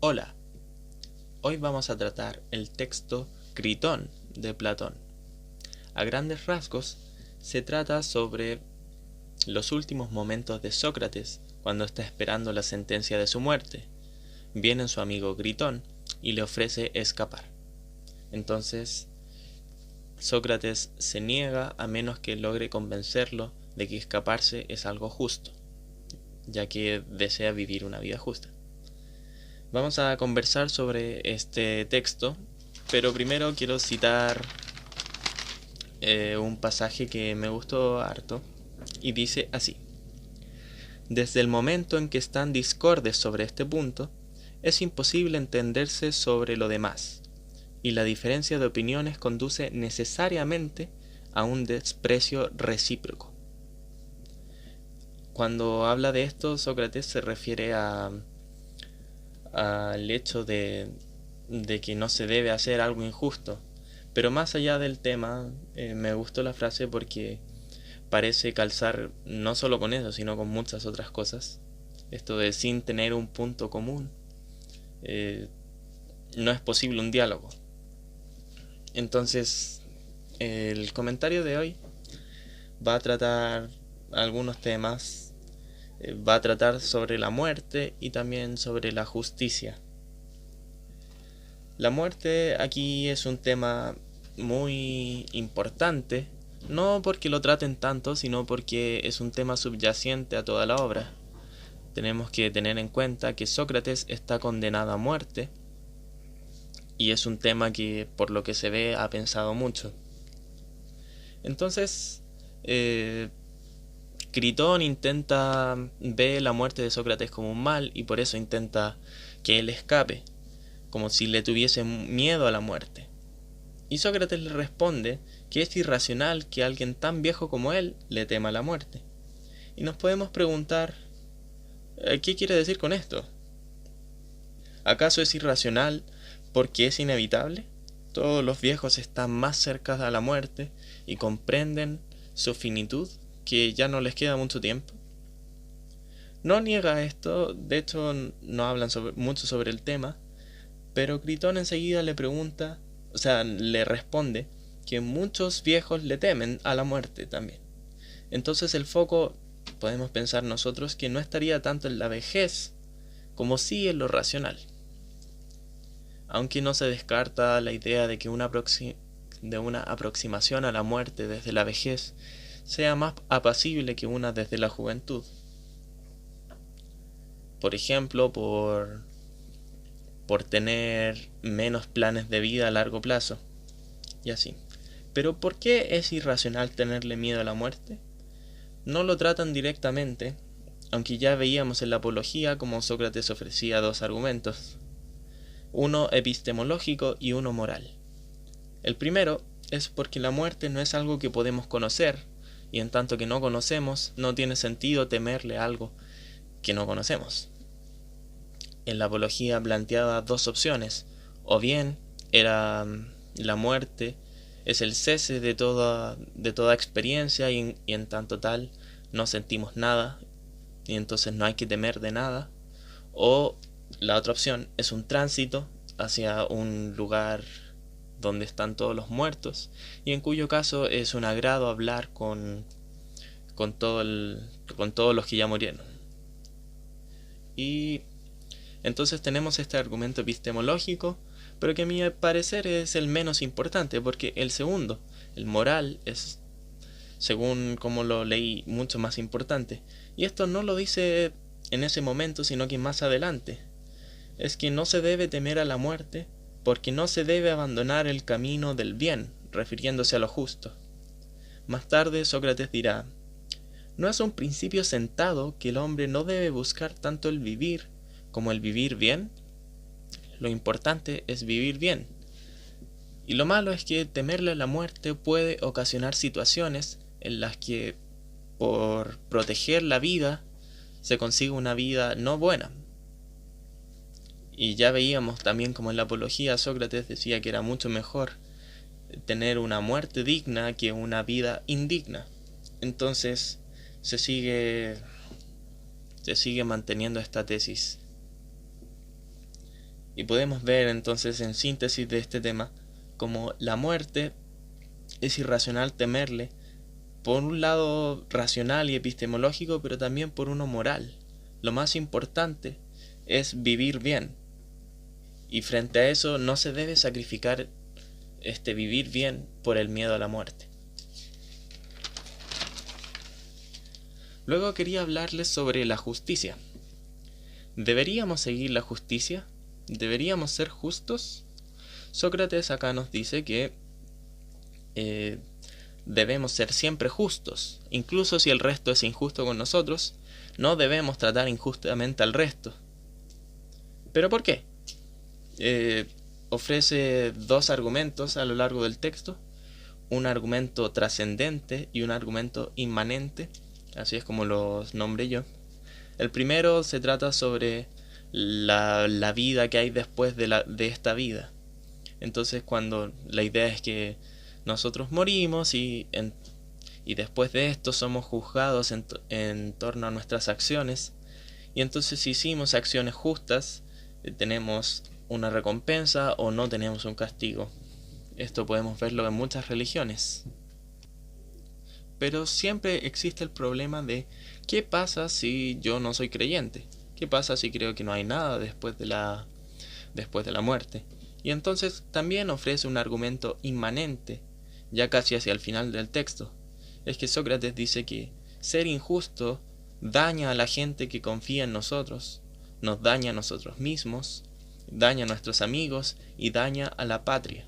Hola, hoy vamos a tratar el texto Critón de Platón. A grandes rasgos, se trata sobre los últimos momentos de Sócrates cuando está esperando la sentencia de su muerte. Viene su amigo Gritón y le ofrece escapar. Entonces, Sócrates se niega a menos que logre convencerlo de que escaparse es algo justo, ya que desea vivir una vida justa. Vamos a conversar sobre este texto, pero primero quiero citar un pasaje que me gustó harto y dice así: desde el momento en que están discordes sobre este punto, es imposible entenderse sobre lo demás, y la diferencia de opiniones conduce necesariamente a un desprecio recíproco. Cuando habla de esto, Sócrates se refiere al hecho de que no se debe hacer algo injusto. Pero más allá del tema, me gustó la frase porque parece calzar no solo con eso, sino con muchas otras cosas. Esto de sin tener un punto común, eh, no es posible un diálogo. Entonces, el comentario de hoy va a tratar algunos temas, va a tratar sobre la muerte y también sobre la justicia. La muerte aquí es un tema muy importante, no porque lo traten tanto, sino porque es un tema subyacente a toda la obra. Tenemos que tener en cuenta que Sócrates está condenado a muerte y es un tema que, por lo que se ve, ha pensado mucho. Entonces, Critón ve la muerte de Sócrates como un mal y por eso intenta que él escape, como si le tuviese miedo a la muerte. Y Sócrates le responde que es irracional que alguien tan viejo como él le tema la muerte. Y nos podemos preguntar, ¿qué quiere decir con esto? ¿Acaso es irracional porque es inevitable? Todos los viejos están más cerca a la muerte y comprenden su finitud, que ya no les queda mucho tiempo. No niega esto, de hecho no hablan mucho sobre el tema, pero Critón enseguida le responde que muchos viejos le temen a la muerte también. Entonces el foco, podemos pensar nosotros, que no estaría tanto en la vejez como sí en lo racional. Aunque no se descarta la idea de que una aproximación a la muerte desde la vejez sea más apacible que una desde la juventud. Por ejemplo, por tener menos planes de vida a largo plazo, y así. Pero ¿por qué es irracional tenerle miedo a la muerte? No lo tratan directamente, aunque ya veíamos en la Apología cómo Sócrates ofrecía dos argumentos, uno epistemológico y uno moral. El primero es porque la muerte no es algo que podemos conocer, y en tanto que no conocemos, no tiene sentido temerle a algo que no conocemos. En la Apología planteaba dos opciones: o bien era la muerte es el cese de toda experiencia y en tanto tal no sentimos nada y entonces no hay que temer de nada, o la otra opción es un tránsito hacia un lugar donde están todos los muertos y en cuyo caso es un agrado hablar con, con todos los que ya murieron. Y entonces tenemos este argumento epistemológico, pero que a mi parecer es el menos importante, porque el segundo, el moral, es, según como lo leí, mucho más importante. Y esto no lo dice en ese momento, sino que más adelante. Es que no se debe temer a la muerte, porque no se debe abandonar el camino del bien, refiriéndose a lo justo. Más tarde Sócrates dirá: ¿no es un principio sentado que el hombre no debe buscar tanto el vivir como el vivir bien? Lo importante es vivir bien. Y lo malo es que temerle a la muerte puede ocasionar situaciones en las que por proteger la vida se consigue una vida no buena. Y ya veíamos también como en la Apología Sócrates decía que era mucho mejor tener una muerte digna que una vida indigna. Entonces se sigue manteniendo esta tesis. Y podemos ver entonces en síntesis de este tema como la muerte es irracional temerle, por un lado racional y epistemológico, pero también por uno moral. Lo más importante es vivir bien, y frente a eso no se debe sacrificar este vivir bien por el miedo a la muerte. Luego quería hablarles sobre la justicia. ¿Deberíamos seguir la justicia? ¿Deberíamos ser justos? Sócrates acá nos dice que debemos ser siempre justos, incluso si el resto es injusto con nosotros, no debemos tratar injustamente al resto. ¿Pero por qué? Ofrece dos argumentos a lo largo del texto, un argumento trascendente y un argumento inmanente, así es como los nombré yo. El primero se trata sobre la vida que hay después de esta vida. Entonces, cuando la idea es que nosotros morimos y después de esto somos juzgados en torno a nuestras acciones, y entonces si hicimos acciones justas, tenemos una recompensa o no tenemos un castigo. Esto podemos verlo en muchas religiones. Pero siempre existe el problema de ¿qué pasa si yo no soy creyente? ¿Qué pasa si creo que no hay nada después de la muerte? Y entonces también ofrece un argumento inmanente, ya casi hacia el final del texto. Es que Sócrates dice que ser injusto daña a la gente que confía en nosotros, nos daña a nosotros mismos, daña a nuestros amigos y daña a la patria.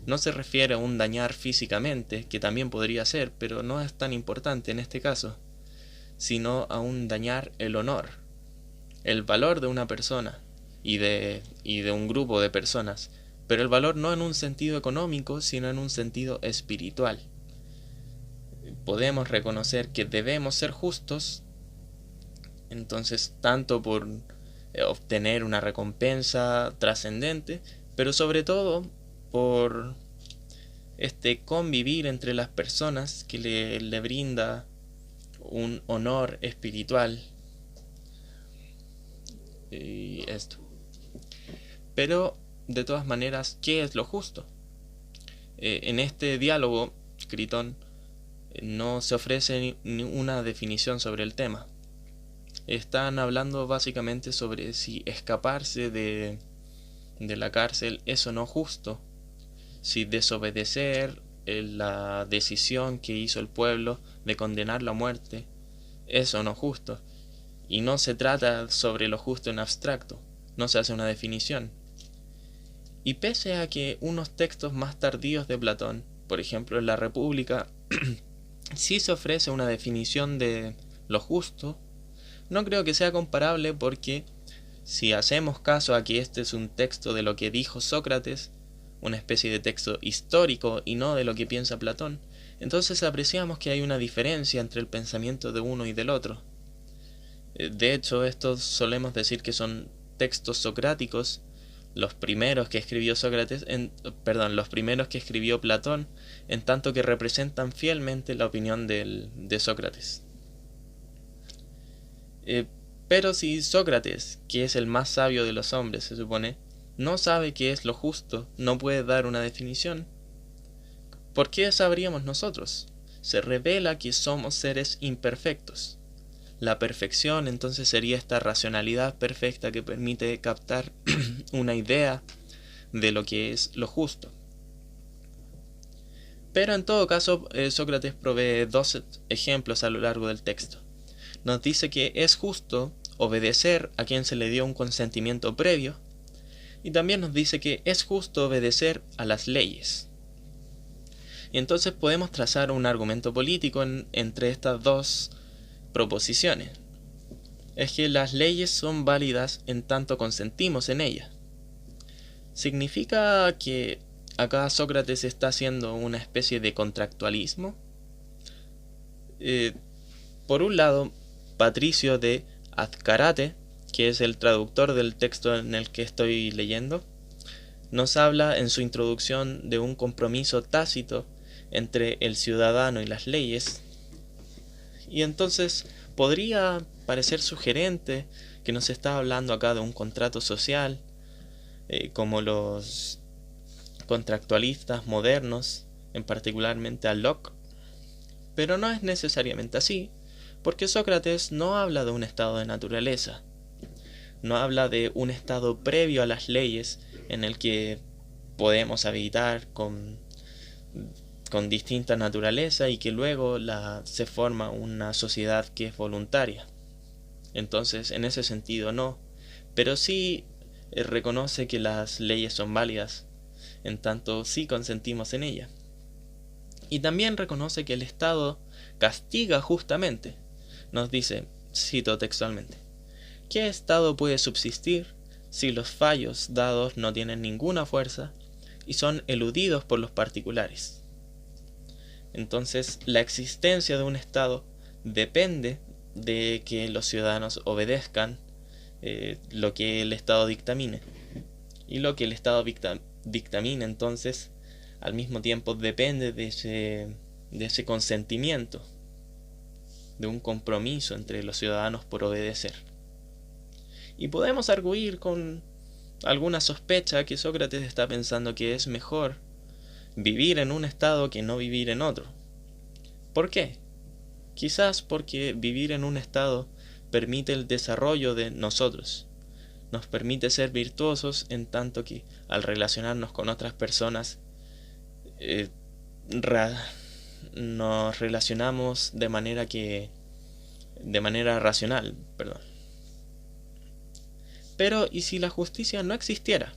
No se refiere a un dañar físicamente, que también podría ser, pero no es tan importante en este caso, sino a un dañar el honor, el valor de una persona y de un grupo de personas, pero el valor no en un sentido económico, sino en un sentido espiritual. Podemos reconocer que debemos ser justos, entonces tanto por obtener una recompensa trascendente, pero sobre todo por convivir entre las personas que le brinda un honor espiritual y esto. Pero de todas maneras, ¿qué es lo justo? En este diálogo, Critón no se ofrece ni una definición sobre el tema. Están hablando básicamente sobre si escaparse de la cárcel es o no justo, si desobedecer la decisión que hizo el pueblo de condenar la muerte es o no justo. Y no se trata sobre lo justo en abstracto, no se hace una definición. Y pese a que unos textos más tardíos de Platón, por ejemplo en la República, sí se ofrece una definición de lo justo, no creo que sea comparable, porque si hacemos caso a que este es un texto de lo que dijo Sócrates, una especie de texto histórico y no de lo que piensa Platón, entonces apreciamos que hay una diferencia entre el pensamiento de uno y del otro. De hecho, estos solemos decir que son textos socráticos, los primeros que escribió los primeros que escribió Platón, en tanto que representan fielmente la opinión de Sócrates. Pero si Sócrates, que es el más sabio de los hombres, se supone, no sabe qué es lo justo, no puede dar una definición, ¿por qué sabríamos nosotros? Se revela que somos seres imperfectos. La perfección entonces sería esta racionalidad perfecta que permite captar una idea de lo que es lo justo. Pero en todo caso, Sócrates provee dos ejemplos a lo largo del texto. Nos dice que es justo obedecer a quien se le dio un consentimiento previo, y también nos dice que es justo obedecer a las leyes. Y entonces podemos trazar un argumento político entre estas dos proposiciones. Es que las leyes son válidas en tanto consentimos en ellas. ¿Significa que acá Sócrates está haciendo una especie de contractualismo? Por un lado, Patricio de Azcárate, que es el traductor del texto en el que estoy leyendo, nos habla en su introducción de un compromiso tácito entre el ciudadano y las leyes. Y entonces podría parecer sugerente que nos está hablando acá de un contrato social, como los contractualistas modernos, en particularmente a Locke. Pero no es necesariamente así, porque Sócrates no habla de un estado de naturaleza, no habla de un estado previo a las leyes en el que podemos habitar con distinta naturaleza y que luego se forma una sociedad que es voluntaria. Entonces, en ese sentido no, pero sí reconoce que las leyes son válidas, en tanto sí consentimos en ellas. Y también reconoce que el Estado castiga justamente. Nos dice, cito textualmente, ¿qué Estado puede subsistir si los fallos dados no tienen ninguna fuerza y son eludidos por los particulares? Entonces, la existencia de un Estado depende de que los ciudadanos obedezcan lo que el Estado dictamine. Y lo que el Estado dictamine, entonces, al mismo tiempo depende de ese consentimiento, de un compromiso entre los ciudadanos por obedecer. Y podemos arguir con alguna sospecha que Sócrates está pensando que es mejor vivir en un estado que no vivir en otro. ¿Por qué? Quizás porque vivir en un estado permite el desarrollo de nosotros, nos permite ser virtuosos en tanto que al relacionarnos con otras personas nos relacionamos de manera racional, perdón. Pero ¿y si la justicia no existiera?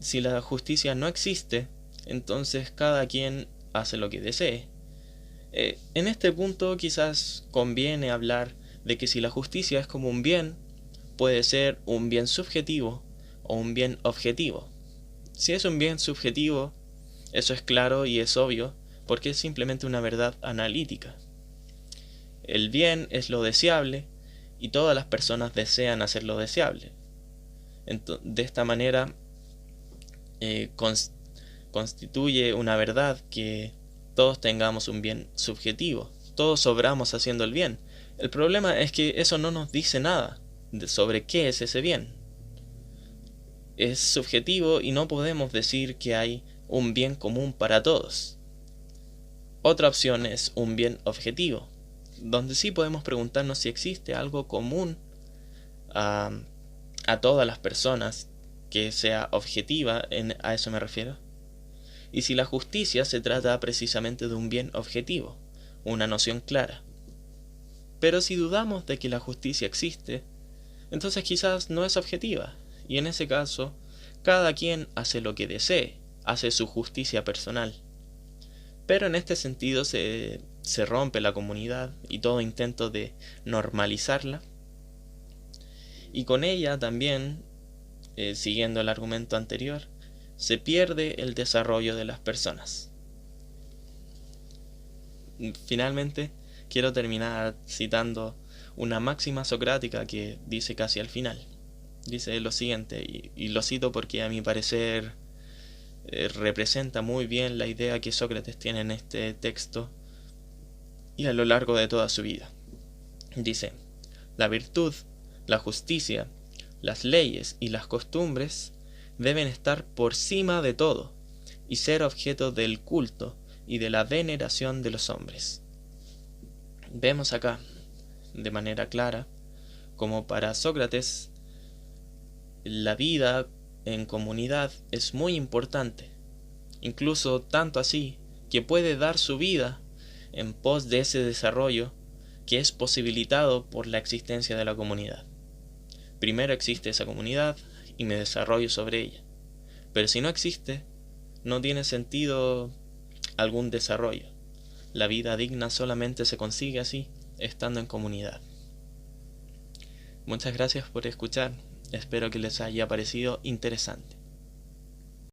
Si la justicia no existe, entonces cada quien hace lo que desee. En este punto quizás conviene hablar de que si la justicia es como un bien, puede ser un bien subjetivo o un bien objetivo. Si es un bien subjetivo, eso es claro y es obvio, porque es simplemente una verdad analítica. El bien es lo deseable y todas las personas desean hacer lo deseable. De esta manera constituye una verdad que todos tengamos un bien subjetivo, todos obramos haciendo el bien. El problema es que eso no nos dice nada sobre qué es ese bien. Es subjetivo y no podemos decir que hay un bien común para todos. Otra opción es un bien objetivo, donde sí podemos preguntarnos si existe algo común a todas las personas que sea objetiva, a eso me refiero. Y si la justicia se trata precisamente de un bien objetivo, una noción clara. Pero si dudamos de que la justicia existe, entonces quizás no es objetiva, y en ese caso, cada quien hace lo que desee, hace su justicia personal. Pero en este sentido se rompe la comunidad y todo intento de normalizarla, y con ella también, siguiendo el argumento anterior, se pierde el desarrollo de las personas. Finalmente, quiero terminar citando una máxima socrática que dice casi al final. Dice lo siguiente, y lo cito porque a mi parecer representa muy bien la idea que Sócrates tiene en este texto y a lo largo de toda su vida. Dice, la virtud, la justicia, las leyes y las costumbres deben estar por cima de todo y ser objeto del culto y de la veneración de los hombres. Vemos acá, de manera clara, como para Sócrates la vida en comunidad es muy importante, incluso tanto así que puede dar su vida en pos de ese desarrollo que es posibilitado por la existencia de la comunidad. Primero existe esa comunidad y me desarrollo sobre ella. Pero si no existe, no tiene sentido algún desarrollo. La vida digna solamente se consigue así, estando en comunidad. Muchas gracias por escuchar. Espero que les haya parecido interesante.